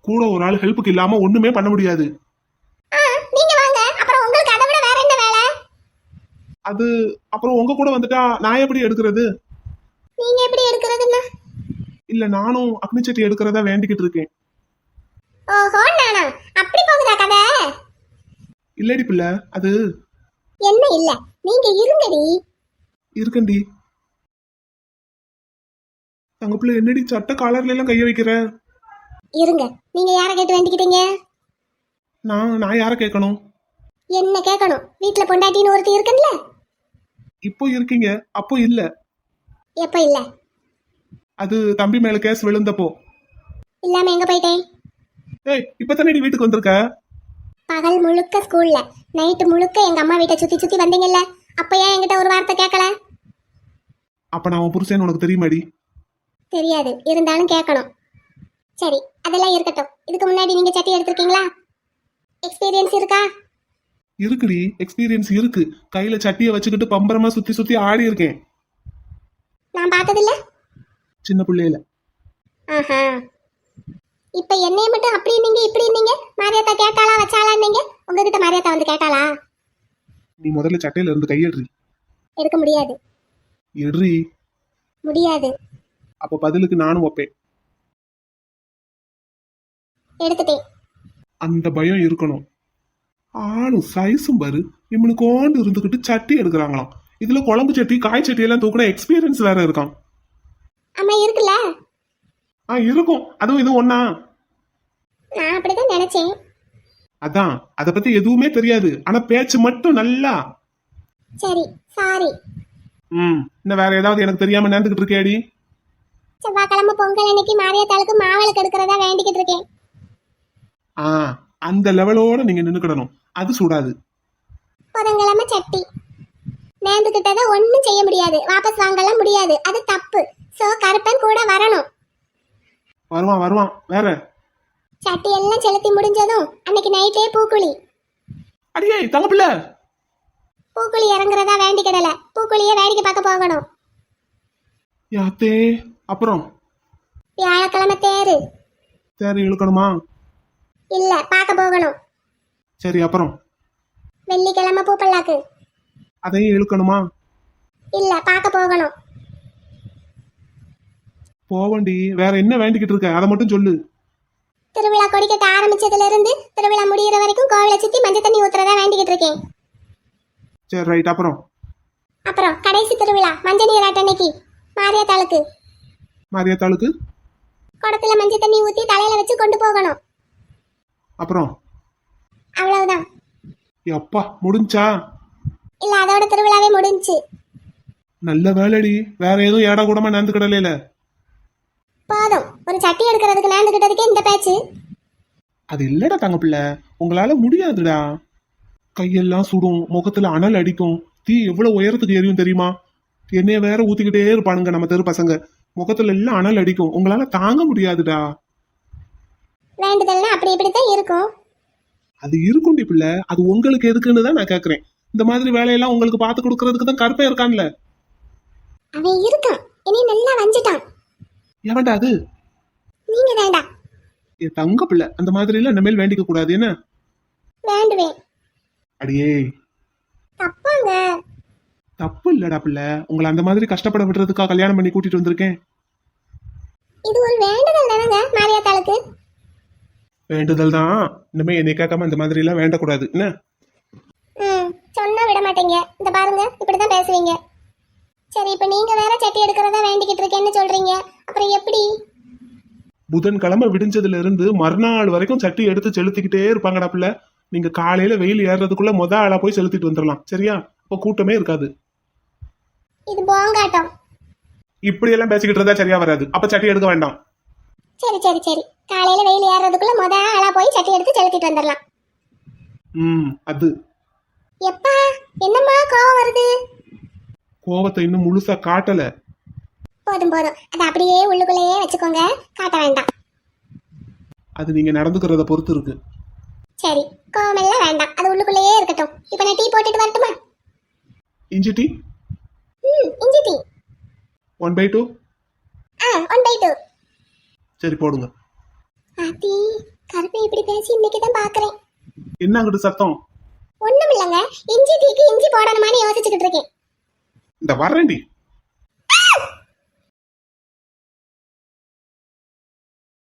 கூட ஒரு ஆள் ஹெல்ப்புக்கு இல்லாம ஒண்ணுமே பண்ண முடியாது. நீங்க வாங்க, அப்புறம் உங்களுக்கு அதை விட வேற என்ன வேலை? அது அப்புறம் உங்க கூட வந்துட்டா நான் எப்படி எடுக்கிறது? நீங்க எப்படி எடுக்கிறதுன்னா? இல்ல, நானும் அக்னி சட்டி எடுக்கிறதா வேண்டிக்கிட்டு இருக்கேன். ஓஹோ, நானா? அப்படி போகுதா கதை? இல்லடி பிள்ளை, அது என்ன இல்ல, நீங்க இருங்கடி. இருக்கண்டி. தங்கப்புல என்னடி சட்ட காலர்ல எல்லாம் கைய வைக்கிற? இருங்க, நீங்க யாரை கேட்டு வேண்டிக்கிட்டீங்க? நான் யார கேட்கணும்? என்ன கேட்கணும்? வீட்டுல பொண்டாட்டின்னு ஒருத்தி இருக்குல்ல? இப்போ இருக்கீங்க, அப்போ இல்ல. எப்ப இல்ல? அது தம்பி மேல கேஸ் விழுந்தப்போ. இல்லாம எங்க போயிட்டேன்? ஏய், இப்பதானே நீ வீட்டுக்கு வந்திருக்க? பகல் முழுக்க ஸ்கூல்ல, நைட்டு முழுக்க எங்க அம்மா வீட்டை சுத்தி சுத்தி வந்தீங்கல்ல, அப்ப ஏன் என்கிட்ட ஒரு வார்த்தை கேட்கல? அப்ப நான் உன் புருஷன் உனக்கு தெரியுமாடி? தெரியாது, இருந்தாலும் கேட்கணும். சரி, அதெல்லாம் இருக்கட்டும். இதுக்கு முன்னாடி நீங்க சட்டி எடுத்திருக்கீங்களா? எக்ஸ்பீரியன்ஸ் இருக்கா? இருக்குடி, எக்ஸ்பீரியன்ஸ் இருக்கு. கையில சட்டியை வச்சுக்கிட்டு பம்பரமா சுத்தி சுத்தி ஆடி இருக்கேன் நான் பார்த்ததில்ல. சின்ன பிள்ளையில. ஆஹா, இப்ப என்னைய மட்டும் அப்படி நீங்க இப்படி நீங்க மாரியாத்தா கேட்டாளா வச்சாளா? நீங்க உங்ககிட்ட மாரியாத்தா வந்து கேட்டாளா? நீ முதல்ல சட்டையில இருந்து கையெடுறி. எடுக்க முடியாது. எடுறி. முடியாது. அப்ப பதிலுக்கு நானும் வைப்பேன். எடுத்துட்டேன். அந்த பயம் இருக்கணும். ஆளும் சைஸும் பாரு, இவனுக்கு ஓண்டு இருந்துகிட்டு சட்டி எடுக்கிறாங்களாம். இதுல குழம்பு சட்டி காய் சட்டி எல்லாம் தூக்குன எக்ஸ்பீரியன்ஸ் வேற இருக்கான். அம்மா இருக்குல்ல? இருக்கும். அதுவும் இது ஒண்ணா? நான் அப்படிதான் நினைச்சேன். அதான், அத பத்தி எதுவுமே தெரியாது. ஆனா பேச்சு மட்டும் நல்லா. சரி, சாரி. இன்னும் வேற ஏதாவது எனக்கு தெரியாம நேர்ந்துகிட்டு இருக்கேடி? செவ்வாய்க்கிழமை பொங்கல் அன்னைக்கு மாரியாத்தாளுக்கு மாவளுக்கு எடுக்கிறதா வேண்டிக்கிட்டு இருக்கேன். அந்த லெவலோட நீங்க நின்னுக்கிடணும். அது சூடாது. புதன்கிழமை சட்டி நேர்ந்துகிட்டதை ஒன்னும் செய்ய முடியாது, வாபஸ் வாங்கலாம் முடியாது, அது தப்பு. சோ கருப்பன் கூட வரணும். வருவான். வேற சட்டி எல்லாம் செலுத்தி முடிஞ்சதும் அன்னைக்கு நைட்டே பூக்குழி. அடியே தங்கப்பிள்ள, பூக்குழி இறங்குறதா வேண்டிக்கிடல, பூக்குழிய வேடிக்கை பார்க்க போகணும். யாத்தே. அப்புறம் வியாழக்கிழமை தேரு. சரி, இழுக்கணுமா? இல்ல, பார்க்க போகணும். சரி, அப்புறம் வெள்ளிக்கிழமை பூப்பல்லாக்கு. அதையும் இழுக்கணுமா? இல்ல, பார்க்க போகணும். போவண்டி. வேற என்ன வேண்டிக்கிட்டு இருக்க, அதை மட்டும் சொல்லு. திருவிழா கொடிக்கட்ட ஆரம்பிச்சதுல இருந்து திருவிழா முடியிற வரைக்கும் கோவிலை சுத்தி மஞ்சள் தண்ணி ஊத்துறதா வேண்டிக்கிட்டு இருக்கேன். சரி, ரைட். அப்புறம் கடைசி திருவிழா மஞ்சள் நீராட்ட அன்னைக்கு மாரியாத்தாளுக்கு மாரியாத்தாளுக்கு குடத்துல மஞ்சள் தண்ணி ஊத்தி தலையில வச்சு கொண்டு போகணும். அப்புறம் அவ்வளவுதான். எப்பா முடிஞ்சா? இல்ல, அதோட திருவிழாவே முடிஞ்சு. நல்ல வேலைடி. வேற எதுவும் ஏடா கூடமா நேர்ந்து கிடலையில. போதும், ஒரு சட்டி எடுக்கிறதுக்கு நேர்ந்துகிட்டதுக்கே இந்த பேச்சு. அது இல்லடா தங்கப்பிள்ள, உங்களால முடியாதுடா. கையெல்லாம் சுடும், முகத்துல அனல் அடிக்கும். தீ எவ்வளவு உயரத்துக்கு எரியும் தெரியுமா? எண்ணெய வேற ஊத்திக்கிட்டே இருப்பானுங்க நம்ம தெரு பசங்க. முகத்துல எல்லாம் அனல் அடிக்கும். உங்களால தாங்க முடியாதுடா. வேண்டுதல்னா அப்படி இப்படித்தான் இருக்கும். அது இருக்கும்டி பிள்ளை. அது உங்களுக்கு எதுக்குன்னு தான் நான் கேக்குறேன். இந்த மாதிரி வேலையெல்லாம் உங்களுக்கு பார்த்து கொடுக்கறதுக்கு தான் கருப்பே இருக்கான்ல. அவன் இருக்கான், இனி நல்லா வஞ்சிட்டான். எவன்டா அது? நீங்க தான்டா. என் தங்க பிள்ளை, அந்த மாதிரி எல்லாம் இனிமேல் வேண்டிக்க கூடாது என்ன? வேண்டுவேன். அடியே, தப்பாங்க. தப்பு இல்லடா பிள்ளை. உங்களை அந்த மாதிரி கஷ்டப்பட விடுறதுக்கா கல்யாணம் பண்ணி கூட்டிட்டு வந்திருக்கேன். இது ஒரு வேண்டுதல் தானங்க மாரியாத்தாளுக்கு? வேண்டுதல் தான். இனிமே என்னை கேட்காம இந்த மாதிரி எல்லாம் வேண்டக்கூடாது என்ன? சொன்னா விட மாட்டீங்க. இந்த பாருங்க, இப்படிதான் பேசுவீங்க. சரி, இப்ப நீங்க வேற சட்டி எடுக்கிறதா வேண்டிக்கிட்டு இருக்கேன்னு சொல்றீங்க, அப்புறம் எப்படி? புதன்கிழமை விடிஞ்சதுல இருந்து மறுநாள் வரைக்கும் சட்டி எடுத்து செலுத்திக்கிட்டே இருப்பாங்கடா பிள்ளை. நீங்க காலையில வெயில் ஏறுறதுக்குள்ள ஆளா போய் செலுத்திட்டு வந்துடலாம். சரியா? இப்போ கூட்டமே இருக்காது. இது போங்காட்டம். இப்படி எல்லாம் பேசிக்கிட்டு இருந்தா சரியா வராது. அப்ப சட்டி எடுக்க வேண்டாம். சரி சரி சரி, காலையில வெயில் ஏறதுக்குள்ள ஆளா போய் சட்டி எடுத்து செலுத்திட்டு வந்துடலாம். அது எப்பா, என்னம்மா கோவம் வருது? கோவத்தை இன்னும் முழுசா காட்டல. போதும் போதும், அதை அப்படியே உள்ளுக்குள்ளேயே வச்சுக்கோங்க, காட்ட வேண்டாம். அது நீங்க நடந்துக்கிறத பொறுத்து இருக்கு. சரி, கோவம் எல்லாம் வேண்டாம், அது உள்ளுக்குள்ளேயே இருக்கட்டும். இப்ப நான் டீ போட்டுட்டு வரட்டுமா? இஞ்சி டீ? இஞ்சி டீ 1/2. 1/2. சரி, போடுங்க. ஆத்தி, கருப்பை இப்படி பேசி இன்னைக்கு தான் பாக்குறேன். என்ன அங்கிட்டு சத்தம்? ஒண்ணும் இல்லைங்க, இஞ்சி டீக்கு இஞ்சி போடணுமான்னு யோசிச்சுக்கிட்டு இருக்கேன். இந்த வர்றேன்டி.